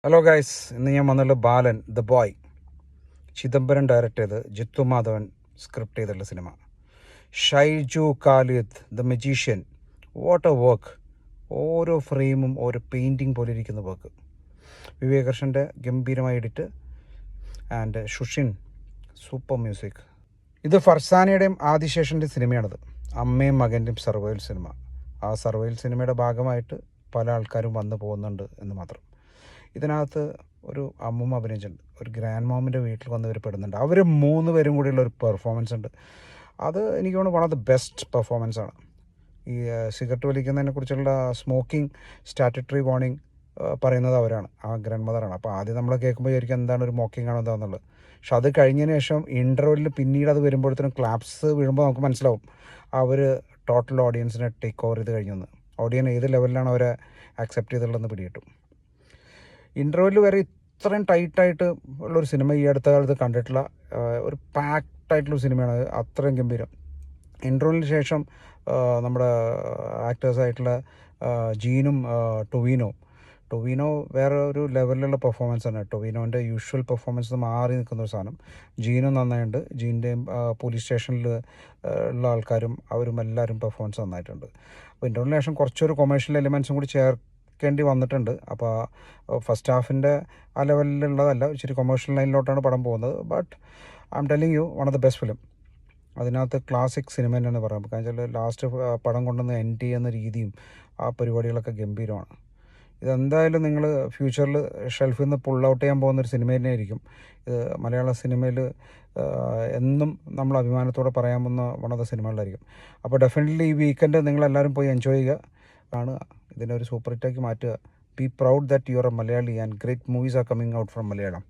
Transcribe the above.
Hello guys, ഇന്ന് ഞാൻ വന്നുള്ള ബാലൻ the boy, Chidambaram direct ചെയ്ത് ജിത്തു മാധവൻ സ്ക്രിപ്റ്റ് ചെയ്തുള്ള cinema. Shaiju Khalid the magician, what A work. ഓരോ ഫ്രെയിമും ഓരോ പെയിൻറ്റിങ് പോലെ ഇരിക്കുന്ന വർക്ക്. വിവേകർഷൻ്റെ ഗംഭീരമായ എഡിറ്റ് ആൻഡ് ഷുഷിൻ സൂപ്പർ മ്യൂസിക്. ഇത് ഫർസാനയുടെയും ആദിശേഷൻ്റെ സിനിമയാണിത്. അമ്മയും മകൻ്റെയും സർവൈവൽ സിനിമ. ആ സർവൈവൽ സിനിമയുടെ ഭാഗമായിട്ട് പല ആൾക്കാരും വന്നു പോകുന്നുണ്ട് എന്ന് മാത്രം. ഇതിനകത്ത് ഒരു അമ്മൂമ്മ അഭിനയിച്ചിട്ടുണ്ട്, ഒരു ഗ്രാൻഡ് മോമിൻ്റെ വീട്ടിൽ വന്ന് ഇവർ പെടുന്നുണ്ട്. അവർ 3 പേരും കൂടിയുള്ള ഒരു പെർഫോമൻസ് ഉണ്ട്. അത് എനിക്ക് തോന്നുന്നു one of the best performance ആണ്. ഈ സിഗരറ്റ് വലിക്കുന്നതിനെ കുറിച്ചുള്ള സ്മോക്കിംഗ് സ്റ്റാറ്റുട്ടറി വാർണിംഗ് പറയുന്നത് അവരാണ്, ആ ഗ്രാൻഡ് മദറാണ്. അപ്പോൾ ആദ്യം നമ്മൾ കേൾക്കുമ്പോൾ വിചാരിക്കും എന്താണ് ഒരു മോക്കിംഗ് ആണോ എന്താണെന്നുള്ളത്. പക്ഷെ അത് കഴിഞ്ഞതിന് ശേഷം ഇൻ്റർവെല്ലിൽ പിന്നീട് അത് വരുമ്പോഴത്തേനും ക്ലാപ്സ് വീഴുമ്പോൾ നമുക്ക് മനസ്സിലാവും അവർ ടോട്ടൽ ഓഡിയൻസിനെ ടേക്ക് ഓവർ ചെയ്ത് കഴിഞ്ഞെന്ന്. ഓഡിയൻസ് ഏത് ലെവലിലാണ് അവരെ അക്സെപ്റ്റ് ചെയ്തിട്ടുള്ളതെന്ന് പിടികിട്ടും. ഇൻ്റർവെല്ലിൽ വരെ ഇത്രയും ടൈറ്റായിട്ട് ഉള്ളൊരു സിനിമ ഈ അടുത്ത കാലത്ത് കണ്ടിട്ടുള്ള ഒരു പാക്ഡായിട്ടുള്ള സിനിമയാണ്. അത്രയും ഗംഭീരം. ഇൻ്റർവെല്ലിന് ശേഷം നമ്മുടെ ആക്ടേഴ്സായിട്ടുള്ള ജീനും ടൊവിനോ വേറെ ഒരു ലെവലിലുള്ള പെർഫോമൻസ് ആണ്. ടൊവിനോൻ്റെ യൂഷ്വൽ പെർഫോമൻസ് മാറി നിൽക്കുന്ന ഒരു സാധനം. ജീനും നന്നായിട്ടുണ്ട്. ജീൻ്റെയും പോലീസ് സ്റ്റേഷനിൽ ഉള്ള ആൾക്കാരും അവരും എല്ലാവരും പെർഫോമൻസ് നന്നായിട്ടുണ്ട്. അപ്പോൾ ഇൻ്റർവെല്ലിന് ശേഷം കുറച്ചൊരു കൊമേഴ്ഷ്യൽ എലിമെൻസും കൂടി ചേർക്കേണ്ടി വന്നിട്ടുണ്ട്. അപ്പോൾ ഫസ്റ്റ് ഹാഫിൻ്റെ ആ ലെവലിലുള്ളതല്ല, ഇച്ചിരി കൊമേഴ്ഷ്യൽ ലൈനിലോട്ടാണ് പടം പോകുന്നത്. But I M telling you, one of the best film. അതിനകത്ത് ക്ലാസിക് സിനിമ തന്നെയാണ് പറയാം. കാരണം വെച്ചാൽ ലാസ്റ്റ് പടം കൊണ്ടുവന്ന് എൻഡ് ചെയ്യുന്ന രീതിയും ആ പരിപാടികളൊക്കെ ഗംഭീരമാണ്. ഇതെന്തായാലും നിങ്ങൾ ഫ്യൂച്ചറിൽ ഷെൽഫിൽ നിന്ന് പുൾ ഔട്ട് ചെയ്യാൻ പോകുന്നൊരു സിനിമ തന്നെയായിരിക്കും. ഇത് മലയാള സിനിമയിൽ എന്നും നമ്മൾ അഭിമാനത്തോടെ പറയാൻ പോകുന്ന വൺ ഓഫ് ദ സിനിമകളായിരിക്കും. അപ്പോൾ ഡെഫിനറ്റ്ലി ഈ വീക്കെൻഡ് നിങ്ങളെല്ലാവരും പോയി എൻജോയ് ചെയ്യുക, കാണുക, ഇതിനെ ഒരു സൂപ്പർ ഹിറ്റാക്കി മാറ്റുക. Be proud that you are A Malayali and great movies are coming out from Malayalam.